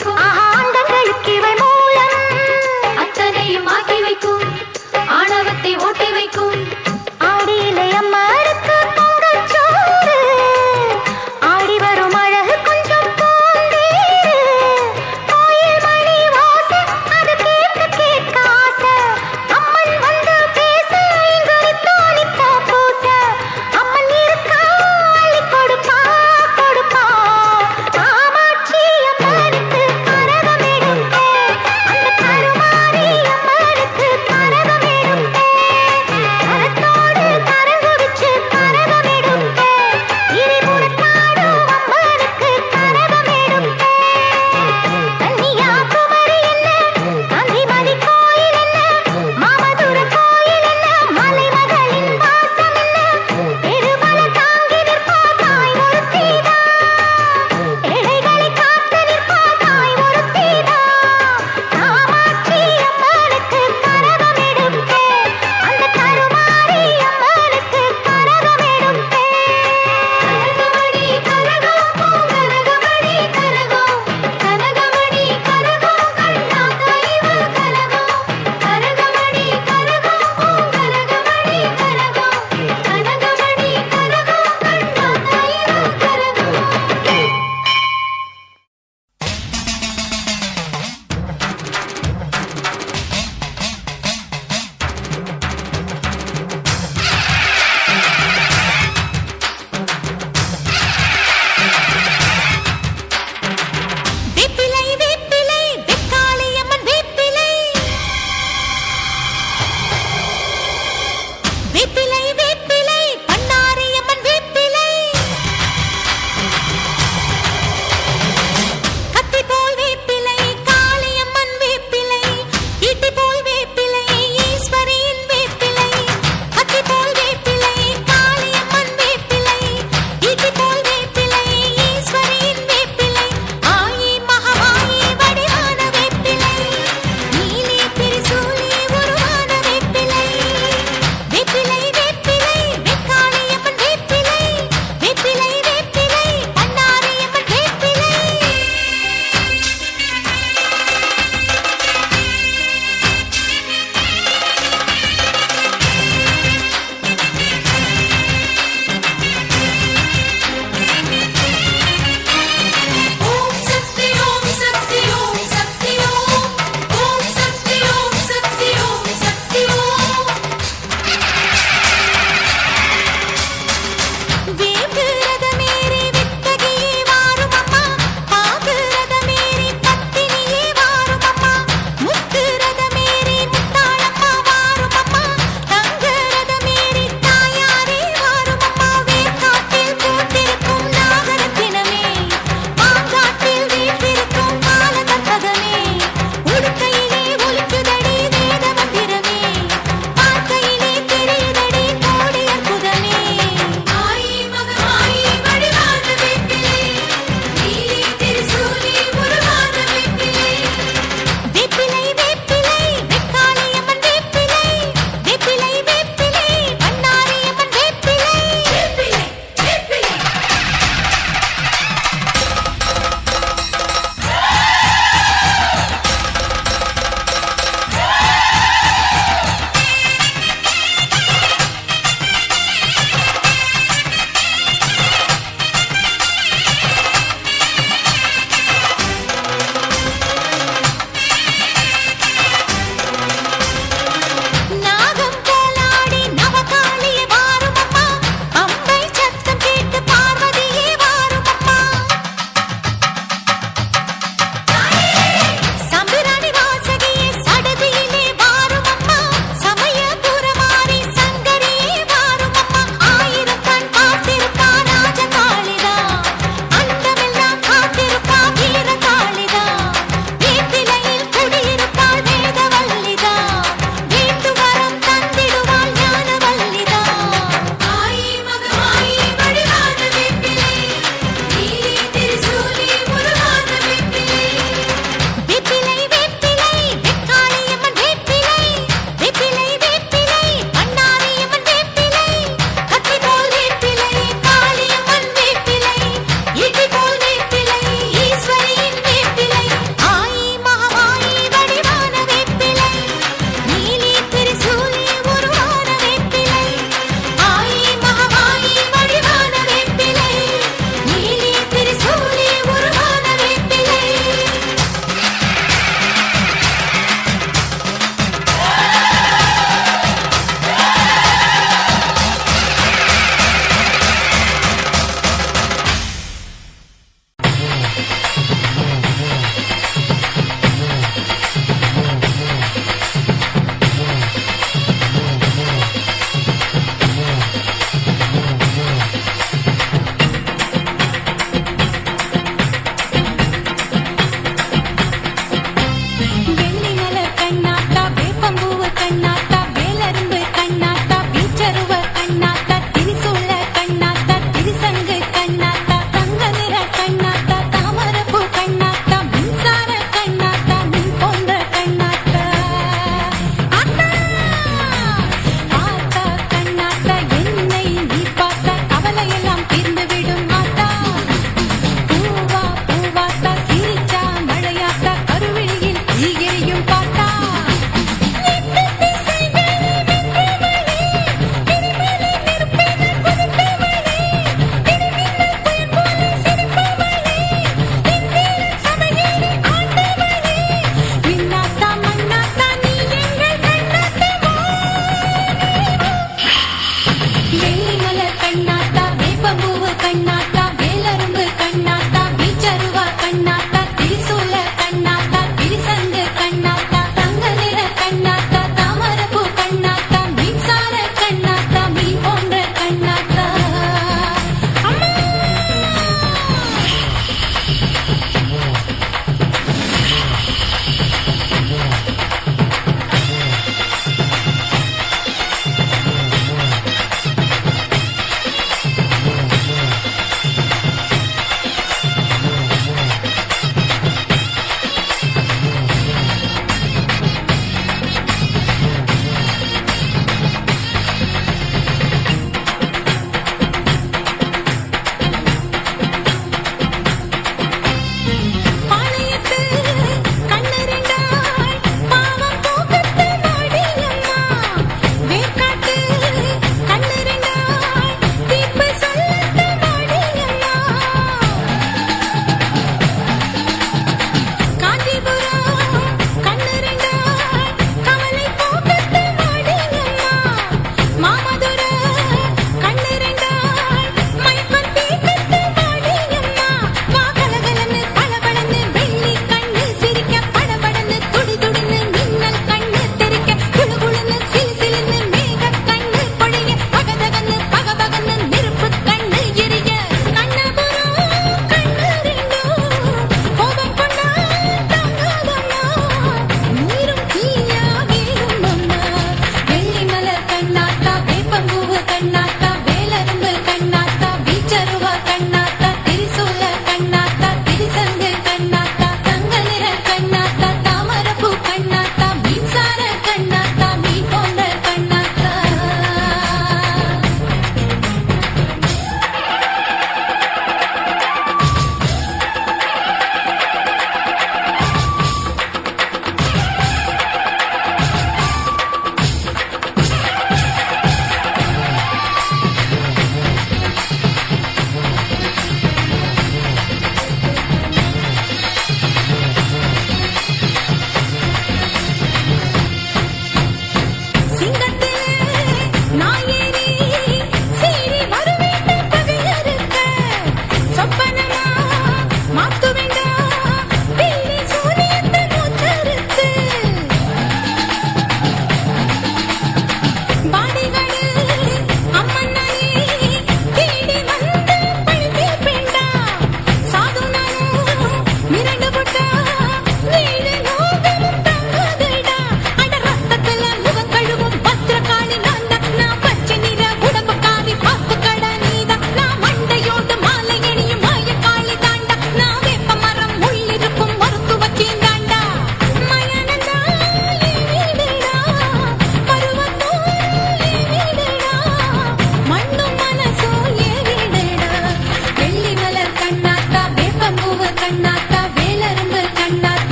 வைக்கும் ஆண்டங்களுக்கு இவை மூலம் அத்தனையும் ஆக்கி வைக்கும் ஆணவத்தை ஓட்டி வைக்கும் ஆடியிலே அம்மாருக்கு பொங்கச்சோறு ஆடி வரும் அழகு கொஞ்சம் போந்தேரு கோயில் மணி வாச அது கேட்க கேட்க ஆசை அம்மன் வந்து பேச இங்கு நித்தோ நித்தோ பூச அம்மன் இருக்கா அள்ளி கொடுப்பா கொடுப்பா காமாட்சி அம்மனுக்கு கரகம்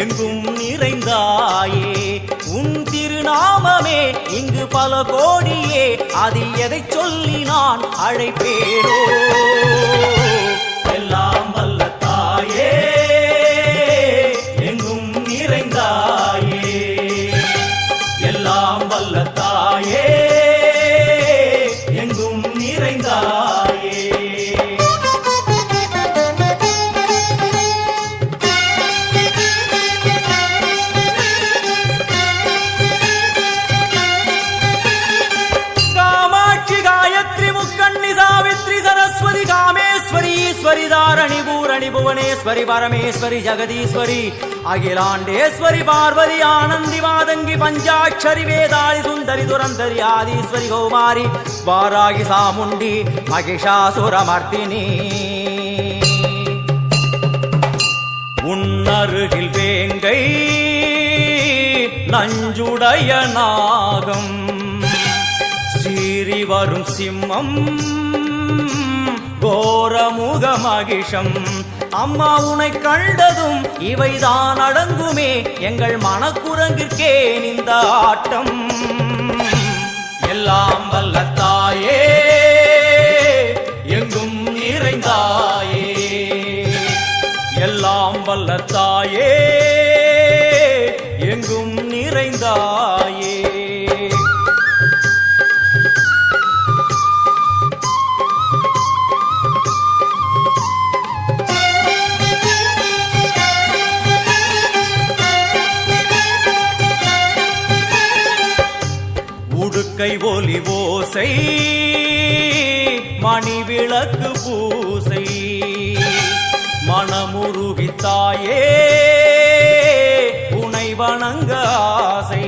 எங்கும் நிறைந்தாயே உன் திருநாமமே இங்கு பல கோடியே அதில் எதை சொல்லி நான் அழைப்பேனோ எல்லாம் வல்ல தாயே எங்கும் நிறைந்தாயே எல்லாம் வல்ல தாயே எங்கும் நிறைந்தாயே सरस्वती कामेश्वरी ईश्वरी धारणी पूरणी भुवनेश्वरी परमेश्वरी जगदीश्वरी अखिलांडेश्वरी पार्वती आनंदी मादंगी पंचाक्षरी वेदाली सुंदरी दुरंधरी आदिश्वरी कौमारी वारागी सामुंडी महिषासुरमर्दिनी उन्नरुगिल वेंगै नंजुडय नागम சீறி வரும் சிம்மம் கோரமுக மகிஷம் அம்மா உனை கண்டதும் இவைதான் அடங்குமே எங்கள் மனக்குரங்கிற்கே இந்த ஆட்டம் எல்லாம் வல்ல தாயே எங்கும் நிறைந்தாயே எல்லாம் வல்ல தாயே எங்கும் நிறைந்தாயே கை ஒலி ஓசை மணி விளக்கு பூசை மனமுருகித்தாயே உனை வணங்க ஆசை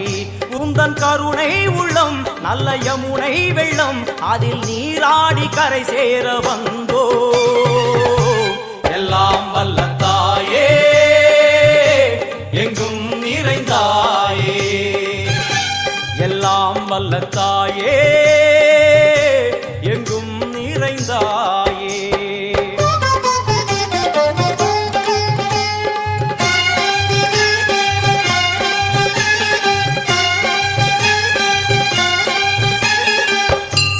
உந்தன் கருணை உள்ளம் நல்ல யமுனை வெள்ளம் அதில் நீராடி கரை சேர வந்தோ எல்லாம் வல்ல தாயே எங்கும் நிறைந்தாயே எல்லாம் வல்ல தாயே எங்கும் நிறைந்தாயே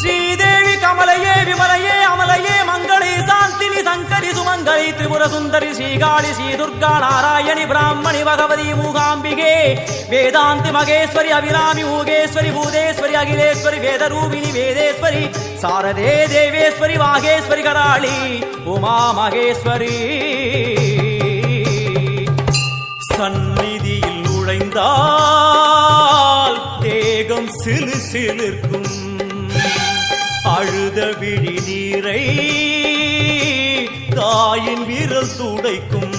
ஸ்ரீதேவி கமலையே விமலையே அமலையே மங்களே சாந்தினி சங்கரி சுமங்கலி திரிபுர சுந்தரி ஸ்ரீகாளி ஸ்ரீ துர்கா நாராயணி பிராமணி பகவதி மூகாம்பிகே வேதாந்தி மகேஸ்வரி அபிராமி ஊகேஸ்வரி பூதேஸ்வரி அகிலேஸ்வரி வேதரூபிணி வேதேஸ்வரி சாரதே தேவேஸ்வரி வாகேஸ்வரி கராளி உமா மகேஸ்வரி சந்நிதியில் நுழைந்தால் தேகம் சிலு சிலிர்க்கும் அழுத விழி நீரை தாயின் விரல் துடைக்கும்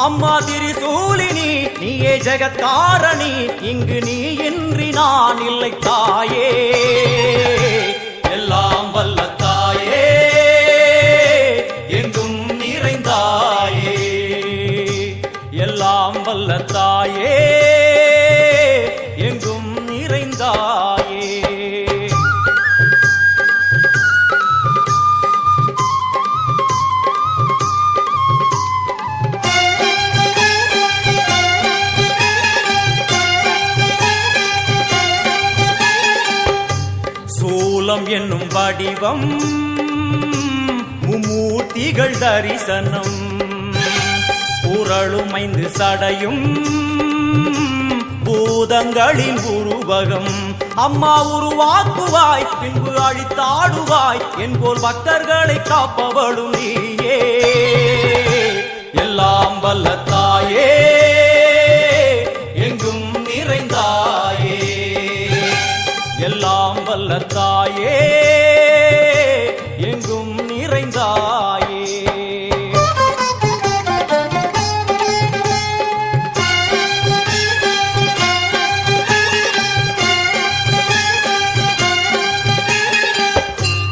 அம்மா திரிசூலினி நீயே ஜெகத்காரணி இங்கு நீ இன்றி நான் இல்லை தாயே எல்லாம் வல்ல தாயே எங்கும் நிறைந்தாயே எல்லாம் வல்ல தாயே எங்கும் நிறைந்தாயே என்னும் வடிவம் மும்மூர்த்திகள் தரிசனம் புரளுமைந்து சடையும் பூதங்களின் உருவகம் அம்மா உருவாக்குவாய் பின்பு அழித்தாடுவாய் என்போல் பக்தர்களை காப்பவளும் நீயே எல்லாம் வல்ல தாயே எங்கும் நிறைந்தாயே எல்லாம் வல்ல தாயே எங்கும் நிறைந்தாயே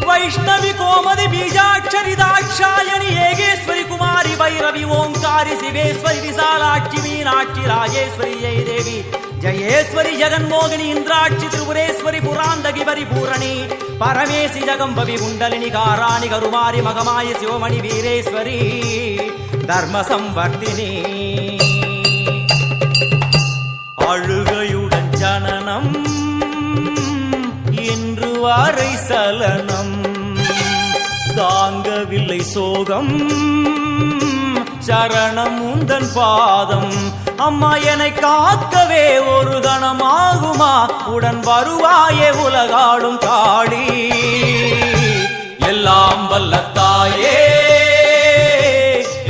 வைஷ்ணவி கோமதி பீஜாட்சரி தாட்சாயணி ஏகேஸ்வரி குமாரி வைரவி ஓங்காரி சிவேஸ்வரி விசாலாட்சி மீனாட்சி ராஜேஸ்வரி ஜெயதேவி जयेश्वरी जगन्मोहिनी इंद्राक्षी त्रिपुरेश्वरी पुरांदगी परिपूरणी परमेशि जगंबवी कुंडलिनी काराणि करुमारी मगमायि शिवमणि वीरेश्वरी धर्म संवर्धिनी தாமரை சலனம் தாங்கவில்லை சோகம் சரணம் உந்தன் பாதம் அம்மா என்னை காக்கவே ஒரு கணமாகுமா உடன் வருவாயே உலகாடும் காளி எல்லாம் வல்ல தாயே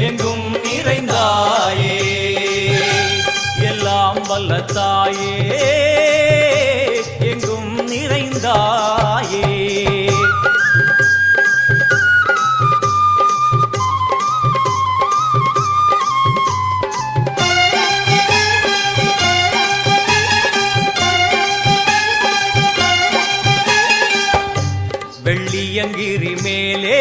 எங்கும் நிறைந்தாயே எல்லாம் வல்ல தாயே எங்கும் நிறைந்தாயே வெள்ளியங்கிரி மேலே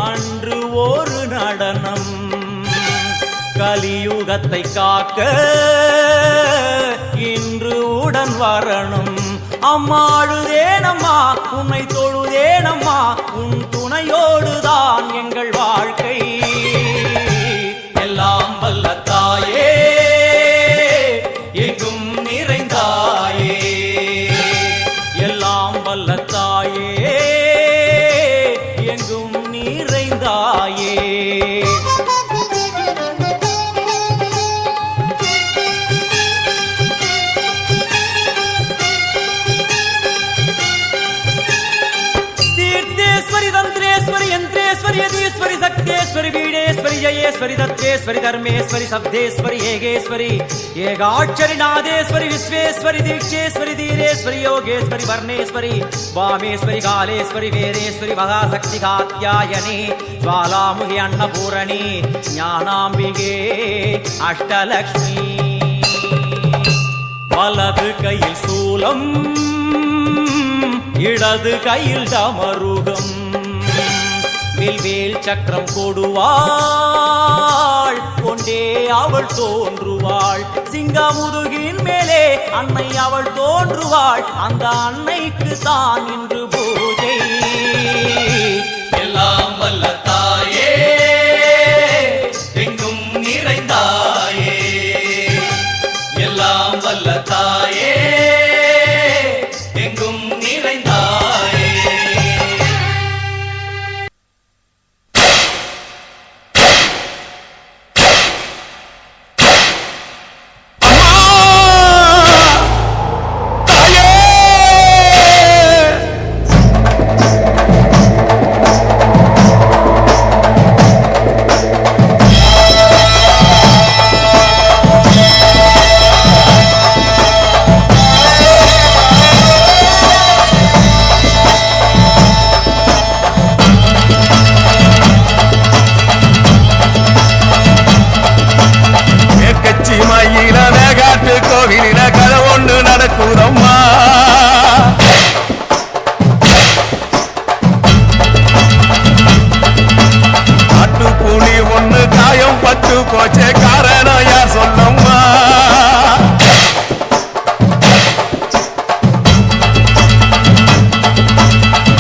அன்று ஒரு நடனம் கலியுகத்தை காக்க இன்று உடன் வரணும் அம்மாழுதேனம்மா உன்னை தொழுதேனம்மா உன் துணையோடுதான் எங்கள் வாழ்க்கை எல்லாம் வல்ல தாயே எங்கும் நிறைந்தாயே எல்லாம் வல்ல தாயே எங்கும் நிறைந்தாயே तीर्थेश्वरी तंत्रेश्वरी यंत्रेश्वरी यदीश्वरी शक्तेश्वरी बीडेश्वरी जयेश्वरी दत्तेश्वरी धर्मेश्वरी शब्देश्वरी येगेश्वरी येगाक्षरी नादेश्वरी विश्वेश्वरी दीक्षेश्वरी धीरेश्वरी योगेश्वरी वर्णेश्वरी वामेश्वरी कालेश्वरी वीरेश्वरी महाशक्ति कात्यायनी ज्वालामुखी अन्नपूरणी ज्ञानाम्बिके अष्टलक्ष्मी वलது கையில் சூலம் இடது கையில் டமருகம் வில்வேல் சக்கரம் கொடுவாள் கொண்டே அவள் தோன்றுவாள் சிங்கமுதுகின் மேலே அன்னை அவள் தோன்றுவாள் அந்த அன்னைக்கு தான் இன்று பூஜை எல்லாம் வல்ல தாயே எங்கும் நிறைந்தாயே எல்லாம் வல்ல தாயே எங்கும் நிறைந்தாயே கோவிலில கதை ஒன்று நடக்குதம்மா காட்டுப்புலி ஒண்ணு காயம் பட்டு போச்சே காரணம் யார் சொல்லம்மா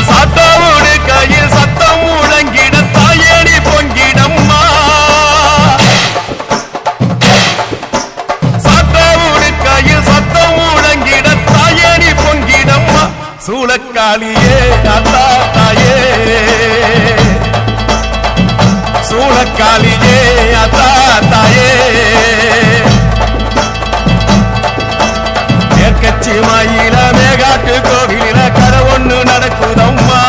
சத்தவோடு கையில் சத்தம் முழங்கிட தாயேடி பொங்கிடம்மா சூளக்காளியே அத்தா தாயே சூளக்காளியே அத்தா தாயே மேற்கச்சி மயில மேகாட்டு கோவிலில கதை ஒண்ணு நடக்குதம்மா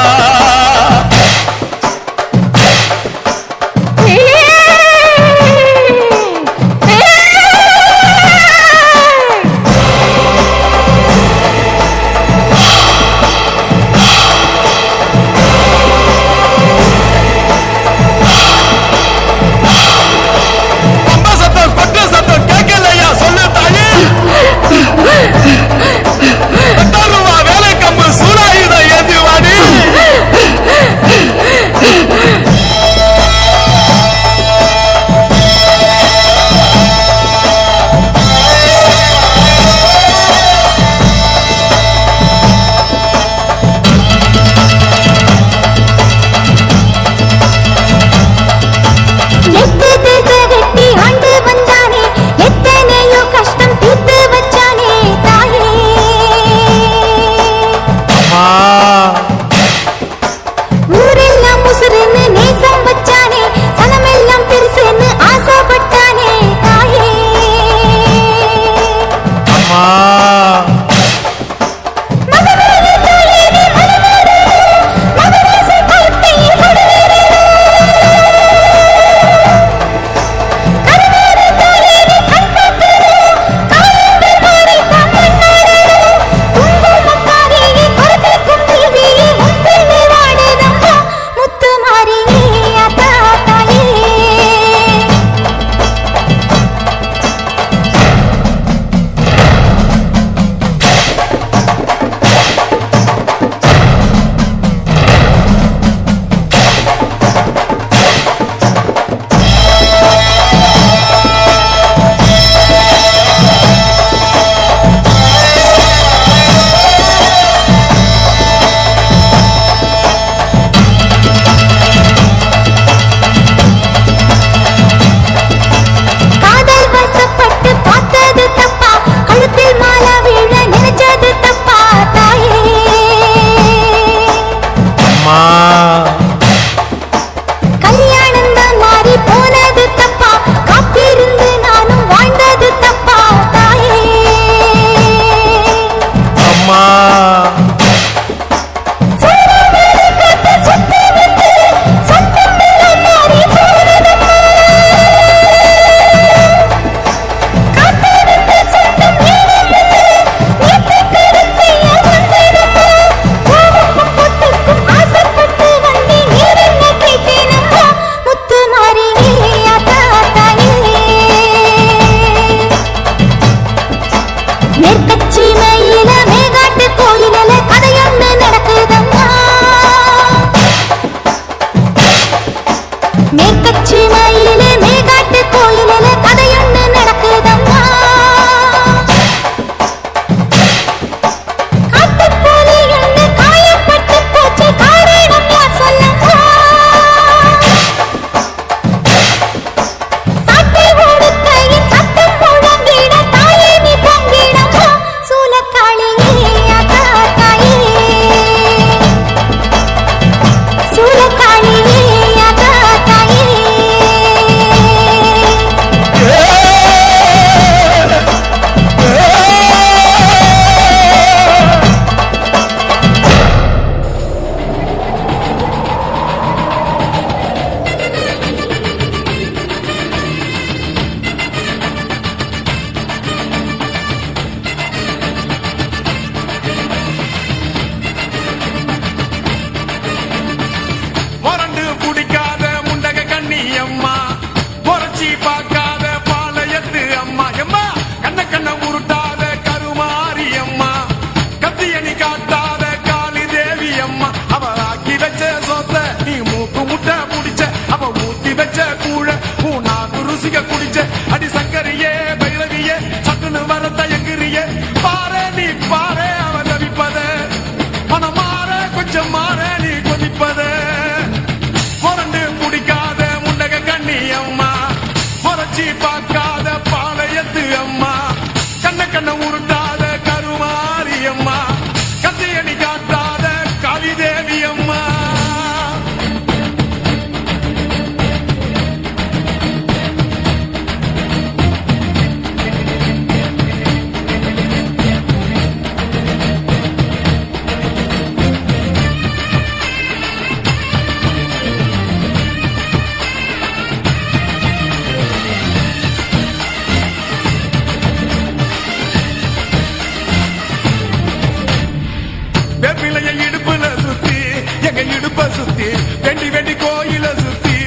சுத்தி வெண்டி வெண்டி கோயில சுத்தி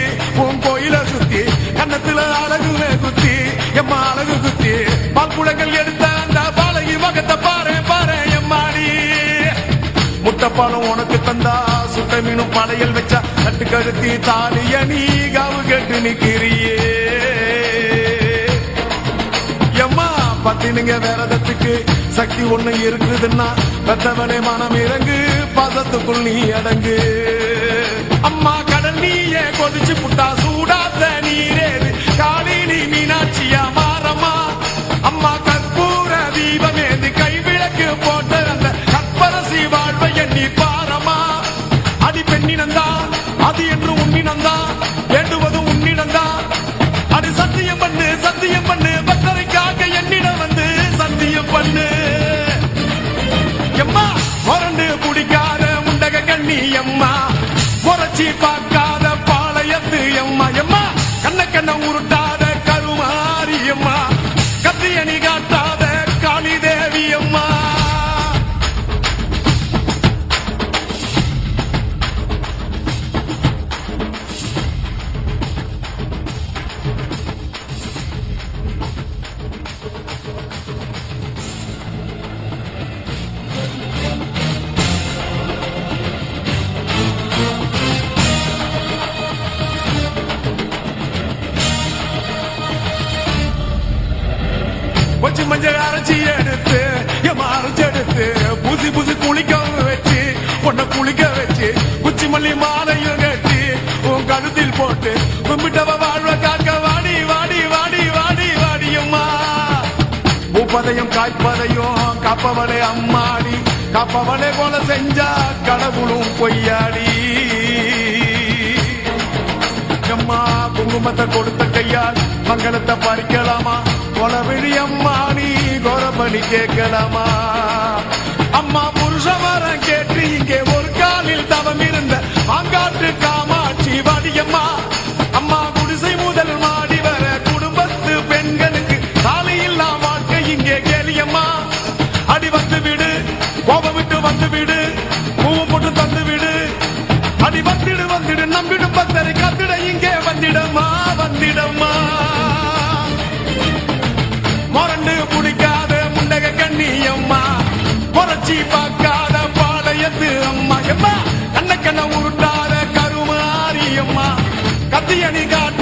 உன் கோயில சுத்தி கன்னத்துல அழகுமே குத்தி எம்மா அழகு குத்தி பாக்குளங்கள் எடுத்த அந்த பாலகி மகத்தை பாரு பாரு எம்மாடி முட்டைப்பாலம் உனக்கு தந்தா சுட்ட மீனும் படையல் வச்சா கட்டு கழுத்தி தாலிய நீ காவு கட்டு நிக்கிறியே எம்மா பத்தினுங்க வேறதத்துக்கு சக்தி ஒண்ணு இருக்குதுன்னா பெத்தவனே மனம் இறங்கு பாசத்துக்குள் நீ அடங்கு அம்மா கடல் நீயே கொதிச்சு புட்டா சூடாத நீரேது காளி நீ மீனாட்சியா மாறம்மா அம்மா கற்பூர தீபமேது கைவிளக்கு போட்ட அந்த கற்பரசி வாழ்வை எண்ணி பாரம்மா அடி பெண்ணினந்தா அது என்று உன்னினந்தா வேண்டுவது உன்னினந்தா அது சத்தியம் பண்ணு பக்தரைக்காக என்னிடம் வந்து சத்தியம் பண்ணு எம்மா முரண்டு குடிக்காத முண்டக கண்ணி எம்மா முறைச்சி பார்க்காத பாளையத்து எம்மா எம்மா கண்ண உருட்டாத கருமாரி எம்மா கத்தியணி காட்டாத காளி தேவி அம்மா கொஞ்சம் மஞ்சள் அரைச்சி எடுத்து அரைச்சி எடுத்து பூசி பூசி குளிக்க வச்சு உன்னை குளிக்க வச்சு குச்சி மல்லி மாலையும் கட்டி உன் கழுத்தில் போட்டு கும்பிட்டவ வாழ்வ காக்க வாடி வாடி வாடி வாடி வாடியம்மா பூப்பதையும் காய்ப்பதையும் காப்பவளே அம்மாடி காப்பவளே போல செஞ்சா கடவுளும் பொய்யாடி அம்மா குங்குமத்தை கொடுத்த கையால் மங்களத்தை பறிக்கலாமா கொலவிழி அம்மா நீ கோரபலி கேட்கலாமா அம்மா புருஷ மரம் கேட்டு இங்கே ஒரு காலில் தவம் இருந்த மாங்காட்டு காமாட்சி வாடியம்மா அம்மா குடிசை முதல் மாடி வர குடும்பத்து பெண்களுக்கு சாலையில்லா வாழ்க்கை இங்கே கேளியம்மா அடி வந்து விடு கோபம் விட்டு வந்து விடு பூவும் போட்டு தந்து விடு அடி வந்துடு நம்பிடும் பக்தரை காத்திட இங்கே வந்திடம்மா மொரண்டு குடிக்காத முண்டக கண்ணி அம்மா முறைச்சி பார்க்காத பாளையத்து அம்மா எம்மா கண்ண உருட்டாத கருமாரி அம்மா கத்தியணி காட்டு